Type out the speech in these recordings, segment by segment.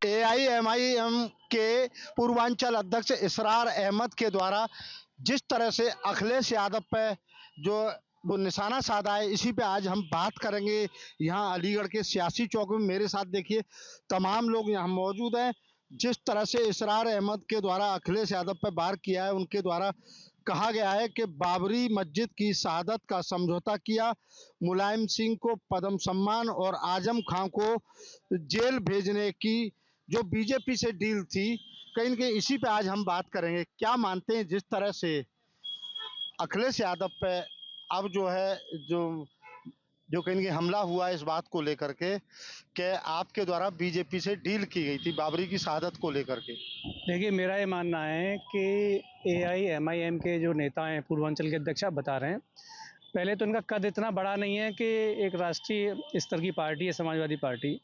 AIMIM के पूर्वांचल अध्यक्ष इसरार अहमद के द्वारा जिस तरह से अखिलेश यादव पे जो वो निशाना साधा है, इसी पे आज हम बात करेंगे। यहाँ अलीगढ़ के सियासी चौक में मेरे साथ देखिए तमाम लोग यहाँ मौजूद हैं। जिस तरह से इसरार अहमद के द्वारा अखिलेश यादव पर वार किया है, उनके द्वारा कहा गया है कि बाबरी मस्जिद की शहादत का समझौता किया, मुलायम सिंह को पद्म सम्मान और आजम खां को जेल भेजने की जो बीजेपी से डील थी, कहीं न कहीं इसी पे आज हम बात करेंगे। क्या मानते हैं जिस तरह से अखिलेश यादव पे अब जो है जो कहीं न कहीं हमला हुआ है इस बात को लेकर के कि आपके द्वारा बीजेपी से डील की गई थी बाबरी की शहादत को लेकर के? देखिए, मेरा ये मानना है कि एआईएमआईएम के जो नेता हैं, पूर्वांचल के अध्यक्ष आप बता रहे हैं, पहले तो इनका कद इतना बड़ा नहीं है कि एक राष्ट्रीय स्तर की पार्टी है समाजवादी पार्टी,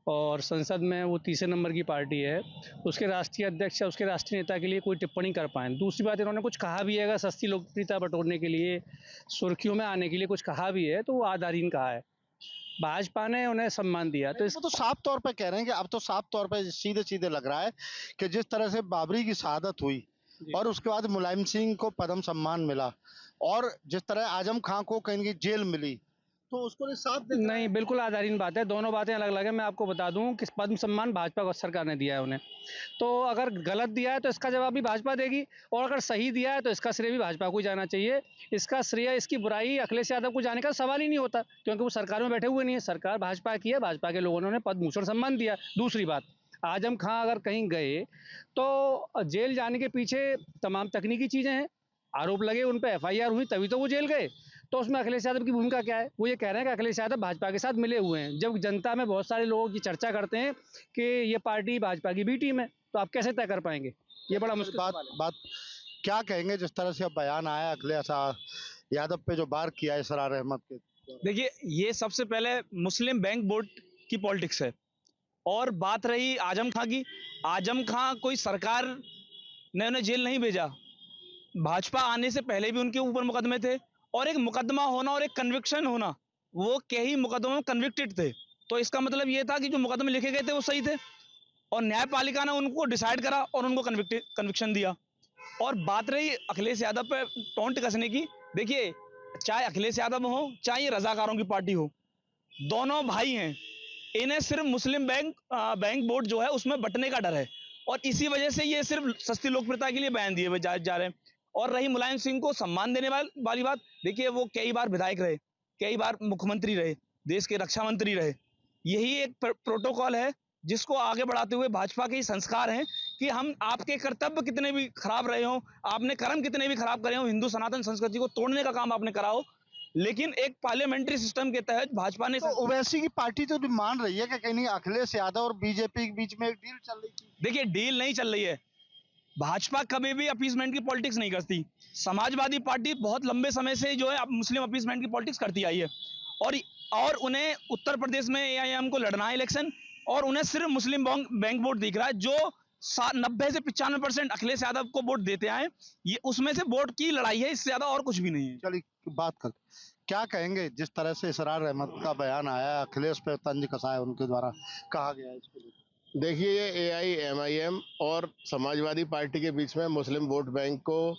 और संसद में वो तीसरे नंबर की पार्टी है, उसके राष्ट्रीय अध्यक्ष या उसके राष्ट्रीय नेता के लिए कोई टिप्पणी कर पाएँ। दूसरी बात, इन्होंने कुछ कहा भी है, अगर सस्ती लोकप्रियता बटोरने के लिए, सुर्खियों में आने के लिए कुछ कहा भी है, तो वो आधारहीन कहा है। भाजपा ने उन्हें सम्मान दिया, तो वो तो साफ तौर पे कह रहे हैं कि अब तो साफ तौर पे सीधे-सीधे लग रहा है कि जिस तरह से बाबरी की शहादत हुई और उसके बाद मुलायम सिंह को पद्म सम्मान मिला और जिस तरह आजम खां को कहीं न कहीं जेल मिली, तो उसको साफ नहीं, बिल्कुल आधारहीन बात है। दोनों बातें अलग-अलग हैं। मैं आपको बता दूं कि पद्म सम्मान भाजपा सरकार ने दिया है उन्हें। तो अगर गलत दिया है तो इसका जवाब भी भाजपा देगी, और अगर सही दिया है तो इसका श्रेय भी भाजपा को ही जाना चाहिए। इसका श्रेय, इसकी बुराई अखिलेश यादव को जाने का सवाल ही नहीं होता, क्योंकि वो सरकार में बैठे हुए नहीं है। सरकार भाजपा की है, भाजपा के लोगों ने उन्हें पद्म भूषण सम्मान दिया। दूसरी बात, आजम खां अगर कहीं गए तो जेल जाने के पीछे तमाम तकनीकी चीज़ें हैं। आरोप लगे, उन पे एफआईआर हुई, तभी तो वो जेल गए। तो उसमें अखिलेश यादव की भूमिका क्या है? वो ये कह रहे हैं कि अखिलेश यादव भाजपा के साथ मिले हुए हैं, जब जनता में बहुत सारे लोगों की चर्चा करते हैं कि ये पार्टी भाजपा की बी टीम है, तो आप कैसे तय कर पाएंगे? ये बड़ा मुश्किल बात क्या कहेंगे जिस तरह से अब बयान आया अखिलेश यादव पे जो वार किया है इसरार अहमद के? देखिए, ये सबसे पहले मुस्लिम बैंक बोर्ड की पॉलिटिक्स है। और बात रही आजम खां की, आजम खां कोई सरकार ने उन्हें जेल नहीं भेजा। भाजपा आने से पहले भी उनके ऊपर मुकदमे थे, और एक मुकदमा होना और एक कन्विक्शन होना, वो कई मुकदमों में कन्विक्टेड थे। तो इसका मतलब ये था कि जो मुकदमे लिखे गए थे वो सही थे, और न्यायपालिका ने उनको डिसाइड करा और उनको कन्विक्शन दिया। और बात रही अखिलेश यादव पे टोंट कसने की, देखिए, चाहे अखिलेश यादव हो, चाहे ये रजाकारों की पार्टी हो, दोनों भाई हैं। इन्हें सिर्फ मुस्लिम बैंक बोर्ड जो है उसमें बंटने का डर है, और इसी वजह से ये सिर्फ सस्ती लोकप्रियता के लिए बयान दिए जा रहे हैं। और रही मुलायम सिंह को सम्मान देने वाली बात, देखिए, वो कई बार विधायक रहे, कई बार मुख्यमंत्री रहे, देश के रक्षा मंत्री रहे। यही एक प्रोटोकॉल है जिसको आगे बढ़ाते हुए भाजपा के संस्कार हैं कि हम आपके कर्तव्य कितने भी खराब रहे हो, आपने कर्म कितने भी खराब करे हो, हिंदू सनातन संस्कृति को तोड़ने का काम आपने करा हो, लेकिन एक पार्लियामेंट्री सिस्टम के तहत भाजपा ने तो ओवैसी की पार्टी तो मान रही है कि कहीं अखिलेश यादव और बीजेपी के बीच में एक डील चल रही थी। देखिए, डील नहीं चल रही है। भाजपा कभी भी अपीसमेंट की पॉलिटिक्स नहीं करती। समाजवादी पार्टी बहुत लंबे समय से जो है मुस्लिम अपीसमेंट की पॉलिटिक्स करती आई है, और उन्हें उत्तर प्रदेश में एआईएम को लड़ना है इलेक्शन, और उन्हें सिर्फ मुस्लिम बैंक वोट दिख रहा है, जो 90 से 95% अखिलेश यादव को वोट देते आए। ये उसमें से वोट की लड़ाई है, इससे ज्यादा और कुछ भी नहीं है। चलिए बात कर, क्या कहेंगे जिस तरह से इसरार अहमद का बयान आया, अखिलेश पे तंज कसा है उनके द्वारा, कहा गया है इसके लिए? देखिए, ये एआईएमआईएम और समाजवादी पार्टी के बीच में मुस्लिम वोट बैंक को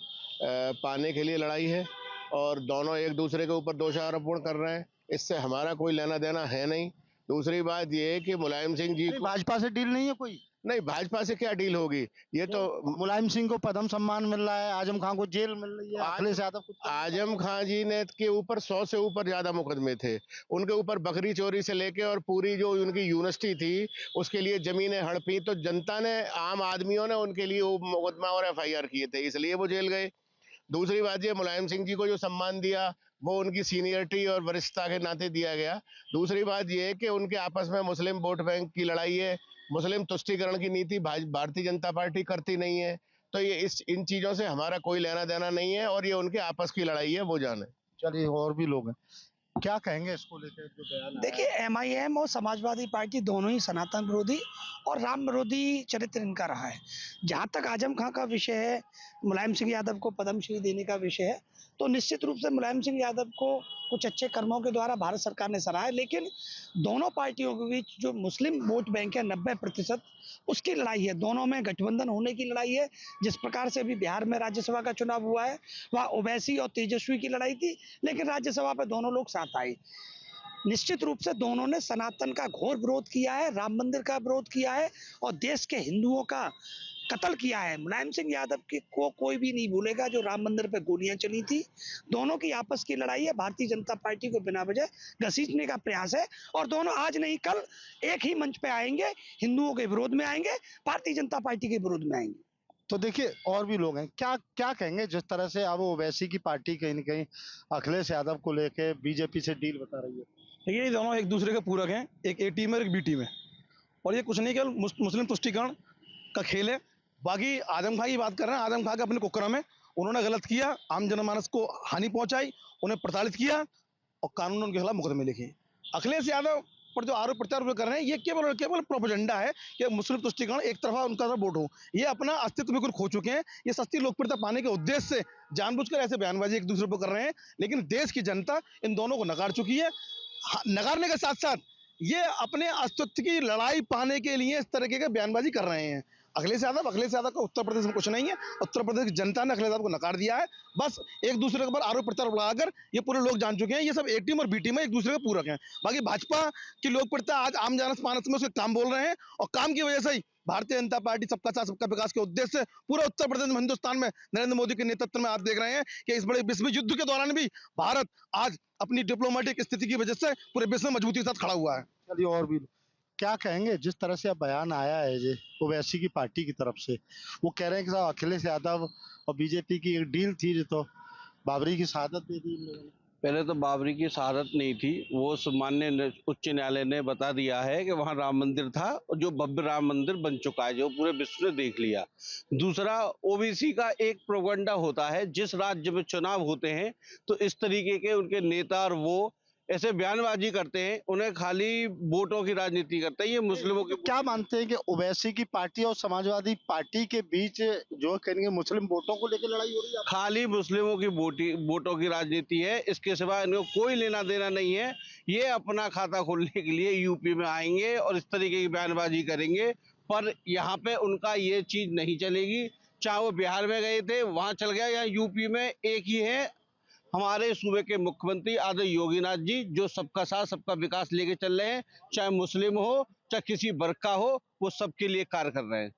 पाने के लिए लड़ाई है, और दोनों एक दूसरे के ऊपर दोषारोपण कर रहे हैं। इससे हमारा कोई लेना देना है नहीं। दूसरी बात ये है कि मुलायम सिंह जी को भाजपा से डील नहीं है कोई? नहीं, भाजपा से क्या डील होगी? ये तो मुलायम सिंह को पद्म सम्मान मिल रहा है, आजम खां को जेल मिल रही है, अखिलेश यादव को आजम खां जी ने के ऊपर 100 से ऊपर ज्यादा मुकदमे थे। उनके ऊपर बकरी चोरी से लेके और पूरी जो उनकी यूनिवर्सिटी थी उसके लिए जमीनें हड़पी, तो जनता ने, आम आदमियों ने उनके लिए वो मुकदमा और एफआईआर किए थे, इसलिए वो जेल गए। दूसरी बात, ये मुलायम सिंह जी को जो सम्मान दिया वो उनकी सीनियरिटी और वरिष्ठता के नाते दिया गया। दूसरी बात ये है कि उनके आपस में मुस्लिम वोट बैंक की लड़ाई है। मुस्लिम तुष्टीकरण की नीति भारतीय जनता पार्टी करती नहीं है, तो ये इन चीजों से हमारा कोई लेना देना नहीं है, और ये उनके आपस की लड़ाई है, वो जाने। चलिए, और भी लोग हैं, क्या कहेंगे इसको लेकर जो बयान आया? देखिए, एमआईएम और समाजवादी पार्टी दोनों ही सनातन विरोधी और राम विरोधी चरित्र इनका रहा है। जहाँ तक आजम खां का विषय है, मुलायम सिंह यादव को पद्मश्री देने का विषय है, तो निश्चित रूप से मुलायम सिंह यादव को कुछ अच्छे कर्मों के द्वारा भारत सरकार ने सराहा है। लेकिन दोनों पार्टियों के बीच जो मुस्लिम वोट बैंक है 90%, उसकी लड़ाई है। दोनों में गठबंधन होने की लड़ाई है। जिस प्रकार से अभी बिहार में राज्यसभा का चुनाव हुआ है, वहाँ ओवैसी और तेजस्वी की लड़ाई थी, लेकिन राज्यसभा पे दोनों लोग साथ आए। निश्चित रूप से दोनों ने सनातन का घोर विरोध किया है, राम मंदिर का विरोध किया है और देश के हिंदुओं का कत्ल किया है। मुलायम सिंह यादव को कोई भी नहीं भूलेगा जो राम मंदिर पे गोलियां चली थी। दोनों की आपस की लड़ाई है। भारतीय जनता पार्टी को बिना वजह घसीटने का प्रयास है और दोनों आज नहीं कल एक ही मंच पे आएंगे, हिंदुओं के विरोध में आएंगे, भारतीय जनता पार्टी के विरोध में आएंगे। तो देखिए और भी लोग हैं, क्या क्या कहेंगे जिस तरह से अब ओवैसी की पार्टी कहीं ना कहीं अखिलेश यादव को लेके बीजेपी से डील बता रही है। देखिए ये दोनों एक दूसरे के पूरक हैं, एक ए टीम है और एक बी टीम है, और ये कुछ नहीं केवल मुस्लिम तुष्टीकरण का खेल है। बाकी आजम खां की बात कर रहे हैं, आजम खां के अपने कुकरम है, उन्होंने गलत किया, आम जनमानस को हानि पहुंचाई, उन्हें प्रताड़ित किया और कानून ने उनके खिलाफ मुकदमे लिखे। अखिलेश यादव पर जो आरोप प्रत्यारोप कर रहे हैं ये केवल केवल प्रोपेगेंडा है कि मुस्लिम तुष्टीकरण एक तरफा उनका वोट हो। ये अपना अस्तित्व बिल्कुल खो चुके हैं। ये सस्ती लोकप्रियता पाने के उद्देश्य से जानबूझकर ऐसे बयानबाजी एक दूसरे पर कर रहे हैं, लेकिन देश की जनता इन दोनों को नकार चुकी है। नकारने के साथ साथ ये अपने अस्तित्व की लड़ाई पाने के लिए इस तरीके के बयानबाजी कर रहे हैं। अखिलेश यादव का उत्तर प्रदेश में कुछ नहीं है। उत्तर प्रदेश की जनता ने अखिलेश यादव को नकार दिया है। बस एक दूसरे के ऊपर आरोप प्रत्यारोप लगाकर ये पूरे लोग जान चुके हैं ये सब ए टीम और बी टीम है, एक दूसरे के पूरक हैं। बाकी भाजपा की लोकप्रियता आज आम जनमानस में उसके काम बोल रहे हैं और काम की वजह से ही भारतीय जनता पार्टी सबका साथ सबका विकास के उद्देश्य से पूरे उत्तर प्रदेश में, हिंदुस्तान में नरेंद्र मोदी के नेतृत्व में आप देख रहे हैं कि इस बड़े विश्व युद्ध के दौरान भी भारत आज अपनी डिप्लोमेटिक स्थिति की वजह से पूरे विश्व में मजबूती के साथ खड़ा हुआ है। चलिए और भी क्या कहेंगे जिस तरह से अब बयान आया है ये ओवैसी की पार्टी की तरफ से, वो कह रहे हैं कि साहब अखिलेश यादव और बीजेपी की एक डील थी जो तो बाबरी की शहादत दे दी इन लोगों ने। पहले तो बाबरी की शहादत नहीं थी, वो माननीय उच्च न्यायालय ने बता दिया है कि वहाँ राम मंदिर था और जो भव्य राम मंदिर बन चुका है जो पूरे विश्व ने देख लिया। दूसरा, ओबीसी का एक प्रोपेगेंडा होता है, जिस राज्य में चुनाव होते हैं तो इस तरीके के उनके नेता और वो ऐसे बयानबाजी करते हैं, उन्हें खाली वोटों की राजनीति करते हैं। ये मुस्लिमों के क्या मानते हैं कि ओवैसी की पार्टी और समाजवादी पार्टी के बीच जो कहेंगे मुस्लिम वोटों को लेकर लड़ाई हो रही है? खाली मुस्लिमों की वोटों की राजनीति है, इसके सिवा इनको कोई लेना देना नहीं है। ये अपना खाता खोलने के लिए यूपी में आएंगे और इस तरीके की बयानबाजी करेंगे, पर यहाँ पे उनका ये चीज नहीं चलेगी। चाहे वो बिहार में गए थे वहां चल गया, या यूपी में एक ही है हमारे सूबे के मुख्यमंत्री आदरणीय योगीनाथ जी, जो सबका साथ सबका विकास लेके चल रहे हैं। चाहे मुस्लिम हो चाहे किसी वर्ग का हो, वो सबके लिए कार्य कर रहे हैं।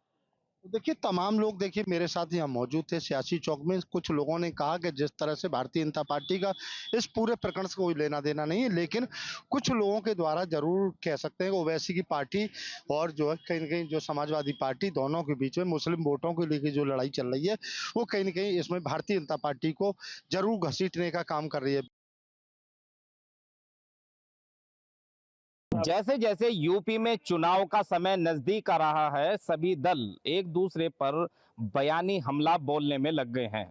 तो देखिए तमाम लोग देखिए मेरे साथ यहाँ मौजूद थे सियासी चौक में। कुछ लोगों ने कहा कि जिस तरह से भारतीय जनता पार्टी का इस पूरे प्रकरण से कोई लेना देना नहीं है, लेकिन कुछ लोगों के द्वारा जरूर कह सकते हैं कि ओवैसी की पार्टी और जो है कहीं ना कहीं जो समाजवादी पार्टी, दोनों के बीच में मुस्लिम वोटों को लेकर जो लड़ाई चल रही है वो कहीं ना कहीं इसमें भारतीय जनता पार्टी को जरूर घसीटने का काम कर रही है। जैसे जैसे यूपी में चुनाव का समय नजदीक आ रहा है, सभी दल एक दूसरे पर बयानी हमला बोलने में लग गए हैं।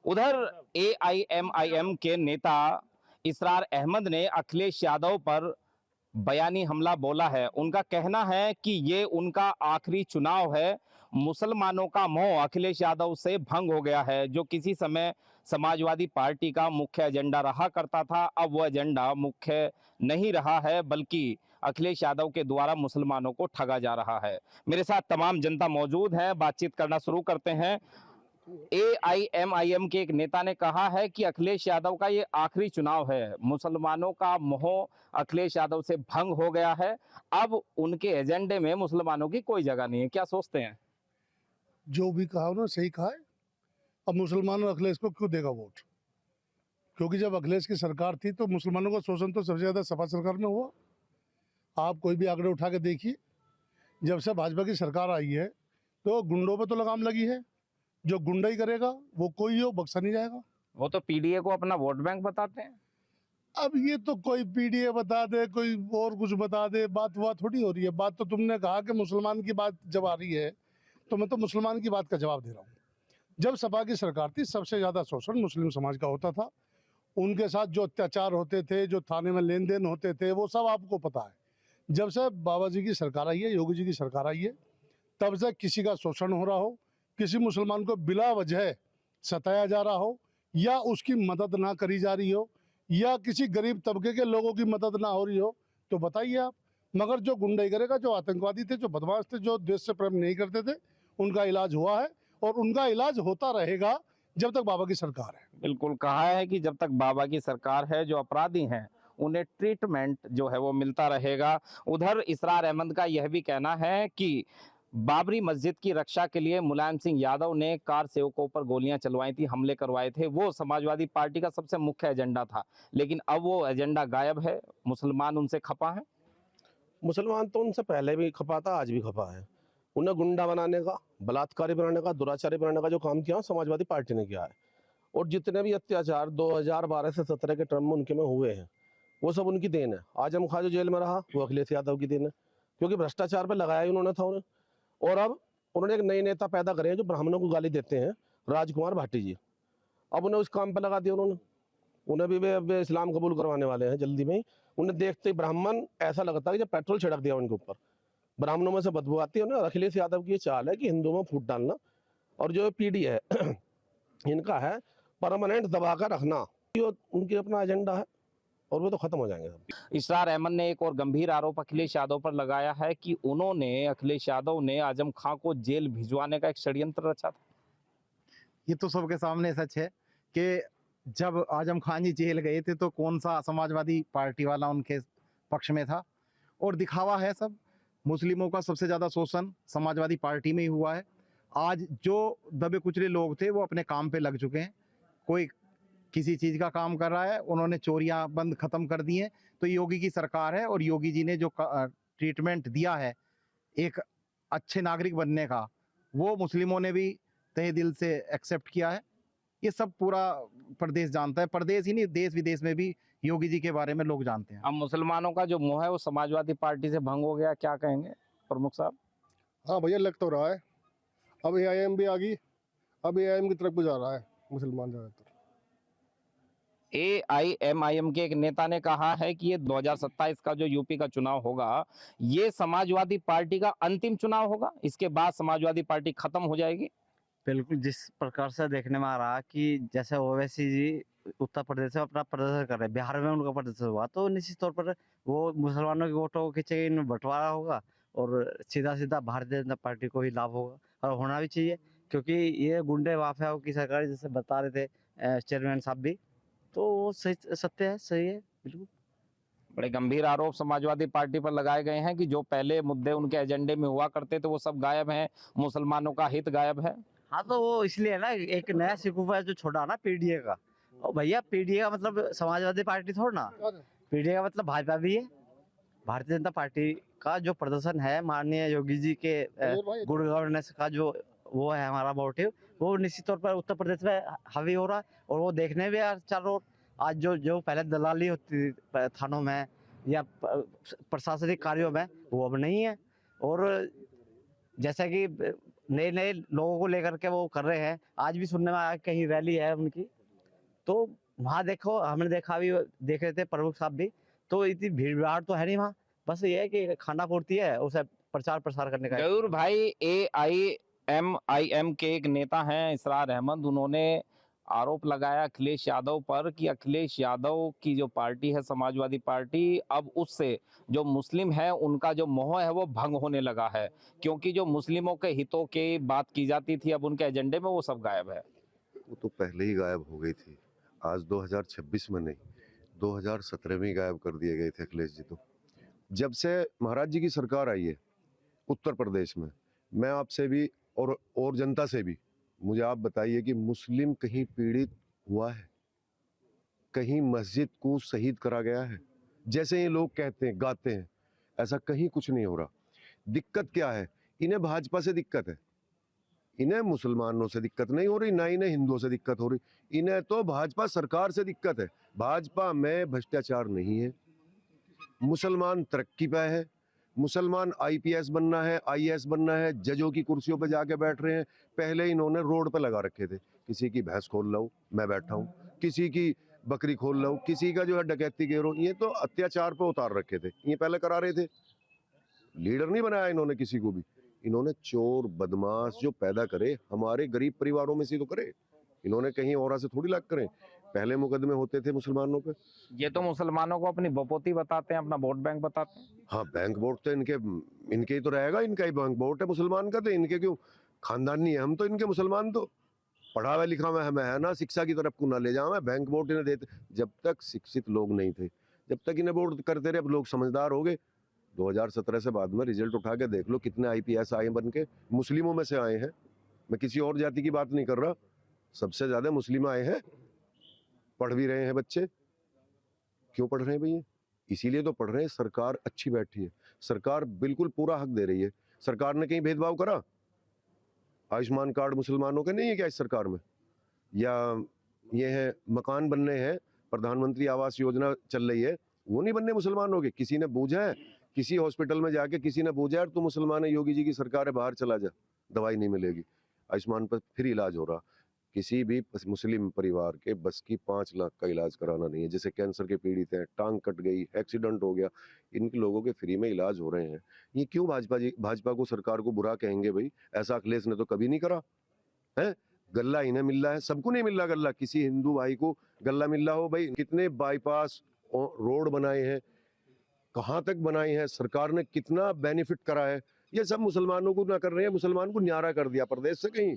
उधर AIMIM के नेता इसरार अहमद ने अखिलेश यादव पर बयानी हमला बोला है। उनका कहना है कि ये उनका आखिरी चुनाव है। मुसलमानों का मोह अखिलेश यादव से भंग हो गया है। जो किसी समय समाजवादी पार्टी का मुख्य एजेंडा रहा करता था, अब वह एजेंडा मुख्य नहीं रहा है, बल्कि अखिलेश यादव के द्वारा मुसलमानों को ठगा जा रहा है। मेरे साथ तमाम जनता मौजूद है, बातचीत करना शुरू करते हैं। AIMIM के एक नेता ने कहा है कि अखिलेश यादव का ये आखिरी चुनाव है। मुसलमानों का मोह अखिलेश यादव से भंग हो गया है, अब उनके एजेंडे में मुसलमानों की कोई जगह नहीं है। क्या सोचते हैं? जो भी कहा उन्होंने सही कहा है। अब मुसलमान अखिलेश को क्यों देगा वोट? क्योंकि जब अखिलेश की सरकार थी तो मुसलमानों का शोषण तो सबसे ज्यादा सपा सरकार में हुआ। आप कोई भी आंकड़े उठा के देखिए, जब से भाजपा की सरकार आई है तो गुंडों पे तो लगाम लगी है। जो गुंडाई करेगा वो कोई हो, बख्शा नहीं जाएगा। वो तो पीडीए को अपना वोट बैंक बताते हैं। अब ये तो कोई पीडीए बता दे, कोई और कुछ बता दे, बात हुआ थोड़ी हो रही है। बात तो तुमने कहा कि मुसलमान की बात जब आ रही है तो मैं तो मुसलमान की बात का जवाब दे रहा हूँ। जब सपा की सरकार थी सबसे ज्यादा शोषण मुस्लिम समाज का होता था। उनके साथ जो अत्याचार होते थे, जो थाने में लेन देन होते थे, वो सब आपको पता है। जब से बाबा जी की सरकार आई है, योगी जी की सरकार आई है, तब से किसी का शोषण हो रहा हो, किसी मुसलमान को बिला वजह सताया जा रहा हो, या उसकी मदद ना करी जा रही हो या किसी गरीब तबके के लोगों की मदद ना हो रही हो तो बताइए आप। मगर जो गुंडाई करेगा, जो आतंकवादी थे, जो बदमाश थे, जो देश से प्रेम नहीं करते थे, उनका इलाज हुआ है और उनका इलाज होता रहेगा जब तक बाबा की सरकार है। बिल्कुल कहा है कि जब तक बाबा की सरकार है, जो अपराधी हैं उन्हें ट्रीटमेंट जो है वो मिलता रहेगा। उधर इसरार अहमद का यह भी कहना है कि बाबरी मस्जिद की रक्षा के लिए मुलायम सिंह यादव ने कार सेवकों पर गोलियां चलवाई थी, हमले करवाए थे, वो समाजवादी पार्टी का सबसे मुख्य एजेंडा था, लेकिन अब वो एजेंडा गायब है। मुसलमान उनसे खफा है। मुसलमान तो उनसे पहले भी खपा था, आज भी खपा है। उन्हें गुंडा बनाने का, बलात्कारी बनाने का, दुराचारी बनाने का जो काम किया समाजवादी पार्टी ने किया है। और जितने भी अत्याचार 2012 से 17 के टर्म में उनके में हुए हैं वो सब उनकी देन है। आजम खां जो जेल में रहा वो अखिलेश यादव की देन है, क्योंकि भ्रष्टाचार पर लगाया ही उन्होंने था उन्हें। और अब उन्होंने एक नए नेता पैदा करे हैं जो ब्राह्मणों को गाली देते हैं, राजकुमार भाटी जी। अब उन्हें उस काम पर लगा दिया उन्होंने। उन्हें भी वे इस्लाम कबूल करवाने वाले हैं जल्दी में ही। उन्हें देखते ही ब्राह्मण ऐसा लगता है कि जब पेट्रोल छिड़क दिया उनके ऊपर, ब्राह्मणों में से बदबू आती है। उन्हें अखिलेश यादव की ये चाल है कि हिंदुओं में फूट डालना, और जो पीढ़ी है इनका है परमानेंट दबा कर रखना, ये उनकी अपना एजेंडा है और वो तो खत्म हो जाएंगे सब। इसरार अहमद ने एक और गंभीर आरोप अखिलेश यादव पर लगाया है कि अखिलेश यादव ने आजम खां को जेल भिजवाने का एक षड्यंत्र रचा था। ये तो सबके सामने सच है कि जब आजम खान जी जेल गए थे तो कौन सा समाजवादी पार्टी वाला उनके पक्ष में था, और दिखावा है सब। मुस्लिमों का सबसे ज़्यादा शोषण समाजवादी पार्टी में ही हुआ है। आज जो दबे कुचले लोग थे वो अपने काम पे लग चुके हैं। कोई किसी चीज़ का काम कर रहा है, उन्होंने चोरियां बंद खत्म कर दी हैं। तो योगी की सरकार है और योगी जी ने जो ट्रीटमेंट दिया है एक अच्छे नागरिक बनने का, वो मुस्लिमों ने भी तहे दिल से एक्सेप्ट किया है। ये सब पूरा प्रदेश जानता है, प्रदेश ही नहीं देश विदेश में भी योगी जी के बारे में लोग जानते हैं। अब मुसलमानों का जो मोह है वो समाजवादी पार्टी से भंग हो गया, क्या कहेंगे प्रमुख साहब? हाँ भैया, लग तो रहा है। अब AIM भी आ गई, अब AIM की तरफ जा रहा है मुसलमान ज़्यादातर। AIMIM के एक नेता ने कहा है कि ये 2027 का जो यूपी का चुनाव होगा ये समाजवादी पार्टी का अंतिम चुनाव होगा, इसके बाद समाजवादी पार्टी खत्म हो जाएगी। बिल्कुल, जिस प्रकार से देखने में आ रहा कि जैसे ओवैसी जी उत्तर प्रदेश में अपना प्रदर्शन कर रहे हैं, बिहार में उनका प्रदर्शन हुआ, तो निश्चित तौर पर वो मुसलमानों के वोटों को खींचेगा, इनमें बंटवारा होगा और सीधा सीधा भारतीय जनता पार्टी को ही लाभ होगा। और होना भी चाहिए, क्योंकि ये गुंडे माफियाओं की सरकार जैसे बता रहे थे चेयरमैन साहब भी, तो वो सही सत्य है, सही है बिल्कुल। बड़े गंभीर आरोप समाजवादी पार्टी पर लगाए गए हैं कि जो पहले मुद्दे उनके एजेंडे में हुआ करते थे वो सब गायब हैं, मुसलमानों का हित गायब है। हाँ, तो वो इसलिए ना एक नया शिकूफा जो छोड़ा ना PDA का, और भैया PDA का मतलब समाजवादी पार्टी थोड़ा ना, PDA का मतलब भाजपा भी है। भारतीय जनता पार्टी का जो प्रदर्शन है माननीय योगी जी के गुड गवर्नेंस का जो वो है हमारा मोटिव, वो निश्चित तौर पर उत्तर प्रदेश में हावी हो रहा है। और वो देखने भी यार चारों ओर, आज जो पहले दलाली होती थी थानों में या प्रशासनिक कार्यों में, वो अब नहीं है। और जैसा कि नए नए लोगों को लेकर के वो कर रहे हैं, आज भी सुनने में आया कहीं रैली है उनकी, तो वहाँ देखो, हमने देखा भी, देख रहे थे प्रमुख साहब भी, तो इतनी भीड़ भाड़ तो है नहीं वहाँ, बस ये है कि खाना पूर्ति है, उसे प्रचार प्रसार करने का। जरूर भाई, AIMIM के एक नेता हैं इसरार अहमद, उन्होंने आरोप लगाया अखिलेश यादव पर कि अखिलेश यादव की जो पार्टी है समाजवादी पार्टी, अब उससे जो मुस्लिम है उनका जो मोह है वो भंग होने लगा है, क्योंकि जो मुस्लिमों के हितों की बात की जाती थी अब उनके एजेंडे में वो सब गायब है। वो तो पहले ही गायब हो गई थी, आज 2026 में नहीं 2017 में ही गायब कर दिए गए थे अखिलेश जी। तो जब से महाराज जी की सरकार आई है उत्तर प्रदेश में, मैं आपसे भी और जनता से भी, मुझे आप बताइए कि मुस्लिम कहीं पीड़ित हुआ है? कहीं मस्जिद को शहीद करा गया है? जैसे ये लोग कहते हैं, गाते हैं, ऐसा कहीं कुछ नहीं हो रहा। दिक्कत क्या है? इन्हें भाजपा से दिक्कत है, इन्हें मुसलमानों से दिक्कत नहीं हो रही, ना इन्हें हिंदुओं से दिक्कत हो रही, इन्हें तो भाजपा सरकार से दिक्कत है। भाजपा में भ्रष्टाचार नहीं है, मुसलमान तरक्की पे है, मुसलमान IPS बनना है, IAS बनना है, जजों की कुर्सियों पे जाके बैठ रहे हैं। पहले इन्होंने रोड पे लगा रखे थे, किसी की भैंस खोल लो मैं बैठा हूँ, किसी की बकरी खोल लो, किसी का जो है डकैती गिरोह, ये तो अत्याचार पे उतार रखे थे, ये पहले करा रहे थे। लीडर नहीं बनाया इन्होंने किसी को भी, इन्होंने चोर बदमाश जो पैदा करे हमारे गरीब परिवारों में से तो करे। इन्होंने कहीं और से थोड़ी लाख करें। पहले मुकदमे होते थे मुसलमानों पे। ये तो मुसलमानों को अपनी बपोती बताते हैं, अपना वोट बैंक बताते हैं। हाँ, बैंक वोट तो इनके ही तो रहेगा, इनका ही बैंक वोट है मुसलमान का, तो इनके क्यों खानदानी है हम तो, इनके मुसलमान तो पढ़ा हुआ लिखा हुआ हमें है ना, शिक्षा की तरफ को ना ले जाओ, बैंक वोट इन्हें देते। जब तक शिक्षित लोग नहीं थे, जब तक इन्हें वोट करते रहे, अब लोग समझदार हो गए। 2017 से बाद में रिजल्ट उठा के देख लो, कितने IPS आए बन के, मुस्लिमों में से आए हैं। मैं किसी और जाति की बात नहीं कर रहा, सबसे ज्यादा मुस्लिम आए हैं। पढ़ भी रहे हैं बच्चे। क्यों पढ़ रहे हैं भैया? इसीलिए तो पढ़ रहे हैं, सरकार अच्छी बैठी है, सरकार बिल्कुल पूरा हक दे रही है। सरकार ने कहीं भेदभाव करा? आयुष्मान कार्ड मुसलमानों के नहीं है क्या इस सरकार में? या ये है मकान बनने हैं, प्रधानमंत्री आवास योजना चल रही है, वो नहीं बनने मुसलमानों के? किसी ने पूछा है? किसी हॉस्पिटल में जाके किसी ने पूछा यार तू मुसलमान है, योगी जी की सरकार है, बाहर चला जा, दवाई नहीं मिलेगी। आयुष्मान पर फ्री इलाज हो रहा। किसी भी मुस्लिम परिवार के बस की 5 लाख का इलाज कराना नहीं है। जैसे कैंसर के पीड़ित हैं, टांग कट गई, एक्सीडेंट हो गया, इन लोगों के फ्री में इलाज हो रहे हैं। ये क्यों भाजपा को, सरकार को बुरा कहेंगे भाई? ऐसा अखिलेश ने तो कभी नहीं करा है। गल्ला इन्हें मिल रहा है, सबको नहीं मिल रहा गल्ला। किसी हिंदू भाई को गल्ला मिल रहा हो भाई? कितने बाईपास रोड बनाए हैं, कहाँ तक बनाए हैं, सरकार ने कितना बेनिफिट करा है। ये सब मुसलमानों को ना कर रहे हैं, मुसलमान को न्यारा कर दिया प्रदेश से कहीं।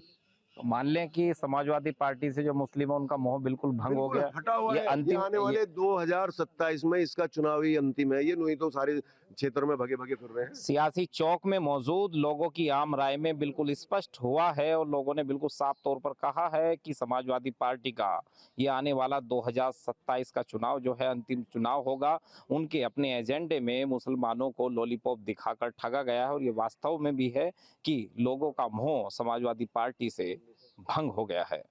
तो मान लें कि समाजवादी पार्टी से जो मुस्लिम है उनका मोह बिल्कुल भंग हो गया, हटा हुआ ये है। अंतिम आने वाले 2027 में इसका चुनावी अंतिम है ये, नहीं तो सारे क्षेत्र में भगे भगे फिर रहे हैं। सियासी चौक में मौजूद लोगों की आम राय में बिल्कुल स्पष्ट हुआ है और लोगों ने बिल्कुल साफ तौर पर कहा है कि समाजवादी पार्टी का ये आने वाला 2027 का चुनाव जो है अंतिम चुनाव होगा। उनके अपने एजेंडे में मुसलमानों को लॉलीपॉप दिखाकर ठगा गया है और ये वास्तव में भी है कि लोगों का मोह समाजवादी पार्टी से भंग हो गया है।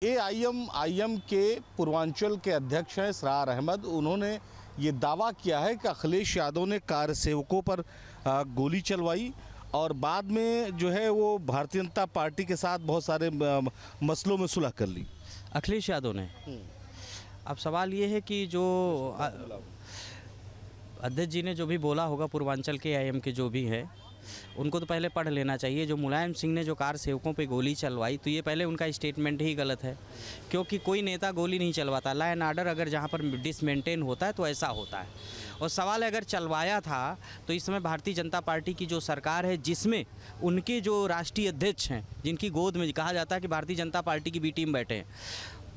AIM के पूर्वांचल के अध्यक्ष हैं इसरार अहमद। उन्होंने ये दावा किया है कि अखिलेश यादव ने कार सेवकों पर गोली चलवाई और बाद में जो है वो भारतीय जनता पार्टी के साथ बहुत सारे मसलों में सुलह कर ली। अखिलेश यादव ने। अब सवाल ये है कि जो अध्यक्ष जी ने जो भी बोला होगा पूर्वांचल के AIM के जो भी है उनको तो पहले पढ़ लेना चाहिए। जो मुलायम सिंह ने जो कार सेवकों पे गोली चलवाई, तो ये पहले उनका स्टेटमेंट ही गलत है, क्योंकि कोई नेता गोली नहीं चलवाता। लॉ एंड ऑर्डर अगर जहाँ पर डिसमेंटेन होता है तो ऐसा होता है। और सवाल है अगर चलवाया था तो इस समय भारतीय जनता पार्टी की जो सरकार है, जिसमें उनके जो राष्ट्रीय अध्यक्ष हैं, जिनकी गोद में कहा जाता है कि भारतीय जनता पार्टी की B टीम बैठे हैं,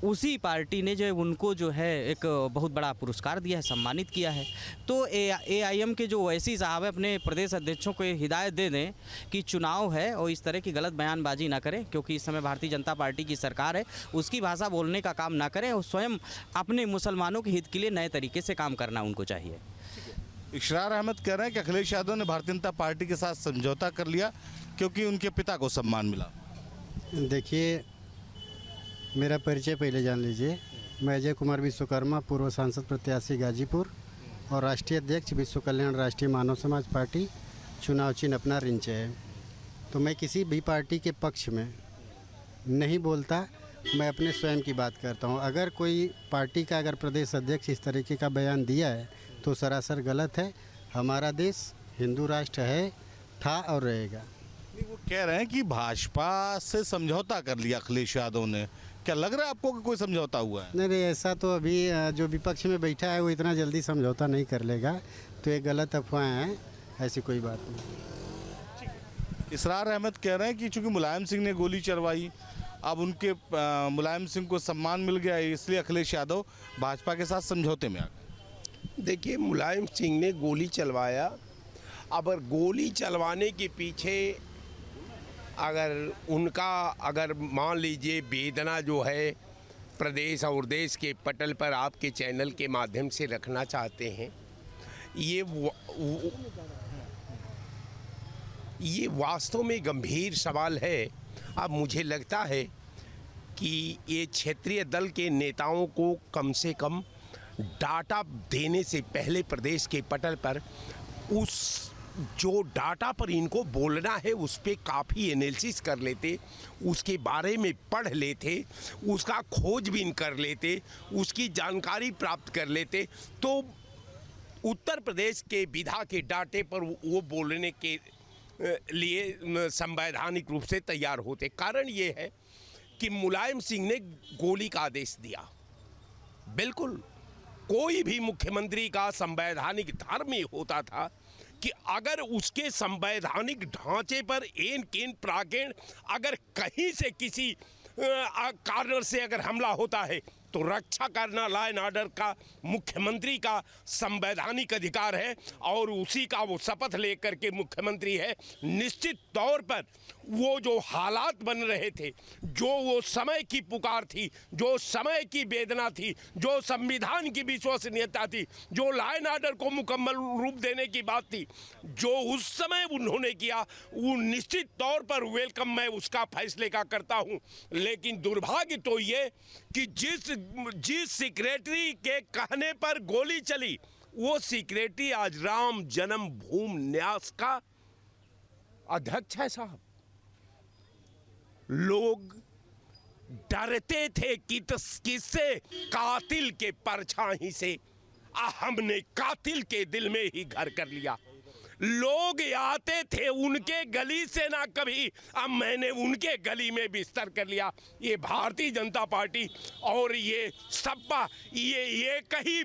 उसी पार्टी ने जो उनको जो है एक बहुत बड़ा पुरस्कार दिया है, सम्मानित किया है। तो AIM के जो वैसी साहब है अपने प्रदेश अध्यक्षों को हिदायत दे दें कि चुनाव है और इस तरह की गलत बयानबाजी ना करें, क्योंकि इस समय भारतीय जनता पार्टी की सरकार है, उसकी भाषा बोलने का काम ना करें और स्वयं अपने मुसलमानों के हित के लिए नए तरीके से काम करना उनको चाहिए। इसरार अहमद कह रहे हैं कि अखिलेश यादव ने भारतीय जनता पार्टी के साथ समझौता कर लिया क्योंकि उनके पिता को सम्मान मिला। देखिए, मेरा परिचय पहले जान लीजिए। मैं अजय कुमार विश्वकर्मा, पूर्व सांसद प्रत्याशी गाजीपुर और राष्ट्रीय अध्यक्ष विश्व कल्याण राष्ट्रीय मानव समाज पार्टी, चुनाव चिन्ह अपना रिंचे है। तो मैं किसी भी पार्टी के पक्ष में नहीं बोलता, मैं अपने स्वयं की बात करता हूँ। अगर कोई पार्टी का अगर प्रदेश अध्यक्ष इस तरीके का बयान दिया है तो सरासर गलत है। हमारा देश हिंदू राष्ट्र है, था और रहेगा। वो कह रहे हैं कि भाजपा से समझौता कर लिया अखिलेश यादव ने। क्या लग रहा है आपको कि कोई समझौता हुआ है? नहीं, ऐसा तो अभी जो विपक्ष में बैठा है वो इतना जल्दी समझौता नहीं कर लेगा, तो ये गलत अफवाहें हैं, ऐसी कोई बात नहीं। इसरार अहमद कह रहे हैं कि चूंकि मुलायम सिंह ने गोली चलवाई, अब उनके मुलायम सिंह को सम्मान मिल गया, इसलिए अखिलेश यादव भाजपा के साथ समझौते में आ गए। देखिए, मुलायम सिंह ने गोली चलवाया, अब गोली चलवाने के पीछे अगर मान लीजिए वेदना जो है प्रदेश और देश के पटल पर आपके चैनल के माध्यम से रखना चाहते हैं, ये वास्तव में गंभीर सवाल है। अब मुझे लगता है कि ये क्षेत्रीय दल के नेताओं को कम से कम डाटा देने से पहले प्रदेश के पटल पर उस जो डाटा पर इनको बोलना है उस पर काफ़ी एनालिसिस कर लेते, उसके बारे में पढ़ लेते, उसका खोजबीन कर लेते, उसकी जानकारी प्राप्त कर लेते, तो उत्तर प्रदेश के विधा के डाटे पर वो बोलने के लिए संवैधानिक रूप से तैयार होते। कारण ये है कि मुलायम सिंह ने गोली का आदेश दिया। बिल्कुल कोई भी मुख्यमंत्री का संवैधानिक धर्म ही होता था कि अगर उसके संवैधानिक ढांचे पर एन केन प्राकेण अगर कहीं से किसी कारण से अगर हमला होता है तो रक्षा करना लॉ एंड ऑर्डर का मुख्यमंत्री का संवैधानिक अधिकार है और उसी का वो शपथ लेकर के मुख्यमंत्री है। निश्चित तौर पर वो जो हालात बन रहे थे, जो वो समय की पुकार थी, जो समय की वेदना थी, जो संविधान की विश्वसनीयता थी, जो लॉ एंड ऑर्डर को मुकम्मल रूप देने की बात थी, जो उस समय उन्होंने किया, वो निश्चित तौर पर वेलकम मैं उसका फैसले का करता हूँ। लेकिन दुर्भाग्य तो ये कि जिस सेक्रेटरी के कहने पर गोली चली, वो सेक्रेटरी आज राम जन्मभूमि न्यास का अध्यक्ष है साहब। लोग डरते थे कि किससे, कातिल के परछाई से। हमने कातिल के दिल में ही घर कर लिया। लोग आते थे उनके गली से ना कभी, अब मैंने उनके गली में बिस्तर कर लिया। ये भारतीय जनता पार्टी और ये सपा, ये कहीं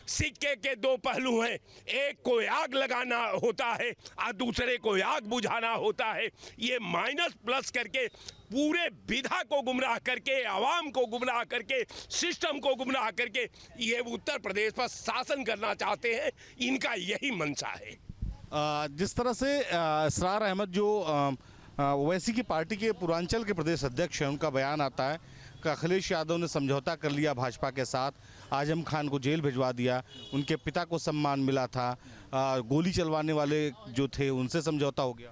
सिक्के के दो पहलू हैं। एक को आग लगाना होता है और दूसरे को आग बुझाना होता है। ये माइनस प्लस करके पूरे विधा को गुमराह करके, आवाम को गुमराह करके, सिस्टम को गुमराह करके ये उत्तर प्रदेश पर शासन करना चाहते हैं। इनका यही मंशा है। जिस तरह से इसरार अहमद जो ओवैसी की पार्टी के पूर्वांचल के प्रदेश अध्यक्ष हैं, उनका बयान आता है कि अखिलेश यादव ने समझौता कर लिया भाजपा के साथ, आजम खान को जेल भिजवा दिया, उनके पिता को सम्मान मिला था, गोली चलवाने वाले जो थे उनसे समझौता हो गया।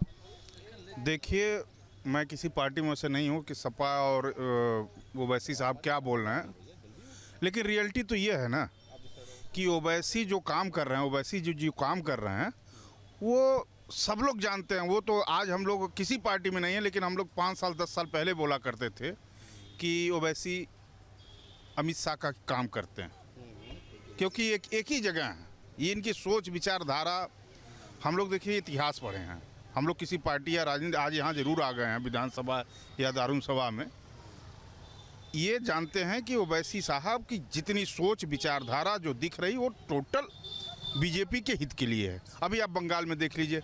देखिए, मैं किसी पार्टी में से नहीं हूँ कि सपा और ओवैसी साहब क्या बोल रहे हैं, लेकिन रियलिटी तो ये है ना कि ओवैसी जो काम कर रहे हैं, ओवैसी जो काम कर रहे हैं वो सब लोग जानते हैं। वो तो आज हम लोग किसी पार्टी में नहीं है, लेकिन हम लोग 5 साल 10 साल पहले बोला करते थे कि ओवैसी अमित शाह का काम करते हैं, क्योंकि एक ही जगह है। ये इनकी सोच विचारधारा, हम लोग देखिए इतिहास पढ़े हैं, हम लोग किसी पार्टी या राजनीति आज यहाँ जरूर आ गए हैं विधानसभा या दारुण सभा में, ये जानते हैं कि ओवैसी साहब की जितनी सोच विचारधारा जो दिख रही वो टोटल बीजेपी के हित के लिए है। अभी आप बंगाल में देख लीजिए,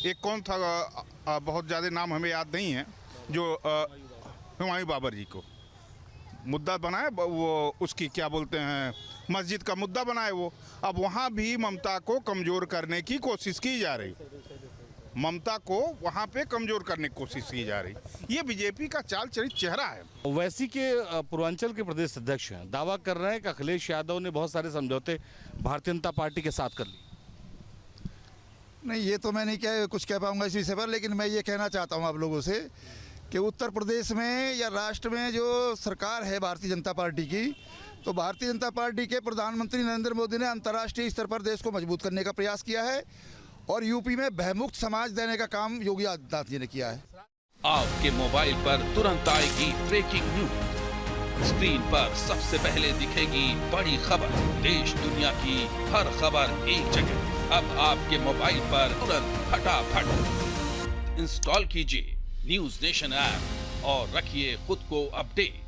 एक कौन था, बहुत ज़्यादा नाम हमें याद नहीं है, जो हुमायूं बाबर जी को मुद्दा बनाए, वो उसकी क्या बोलते हैं, मस्जिद का मुद्दा बनाए वो। अब वहाँ भी ममता को कमज़ोर करने की कोशिश की जा रही, ममता को वहाँ पे कमज़ोर करने की कोशिश की जा रही। ये बीजेपी का चाल चलित चेहरा है। ओवैसी के पूर्वांचल के प्रदेश अध्यक्ष हैं, दावा कर रहे हैं कि अखिलेश यादव ने बहुत सारे समझौते भारतीय जनता पार्टी के साथ कर लिए। नहीं, ये तो मैं नहीं कुछ कह पाऊंगा इस विषय पर, लेकिन मैं ये कहना चाहता हूँ आप लोगों से कि उत्तर प्रदेश में या राष्ट्र में जो सरकार है भारतीय जनता पार्टी की, तो भारतीय जनता पार्टी के प्रधानमंत्री नरेंद्र मोदी ने अंतर्राष्ट्रीय स्तर पर देश को मजबूत करने का प्रयास किया है और यूपी में भयमुक्त समाज देने का काम योगी आदित्यनाथ जी ने किया है। आपके मोबाइल पर तुरंत आएगी ब्रेकिंग न्यूज, स्क्रीन पर सबसे पहले दिखेगी बड़ी खबर, देश दुनिया की हर खबर एक जगह। अब आपके मोबाइल पर तुरंत फटाफट इंस्टॉल कीजिए न्यूज नेशन ऐप और रखिए खुद को अपडेट।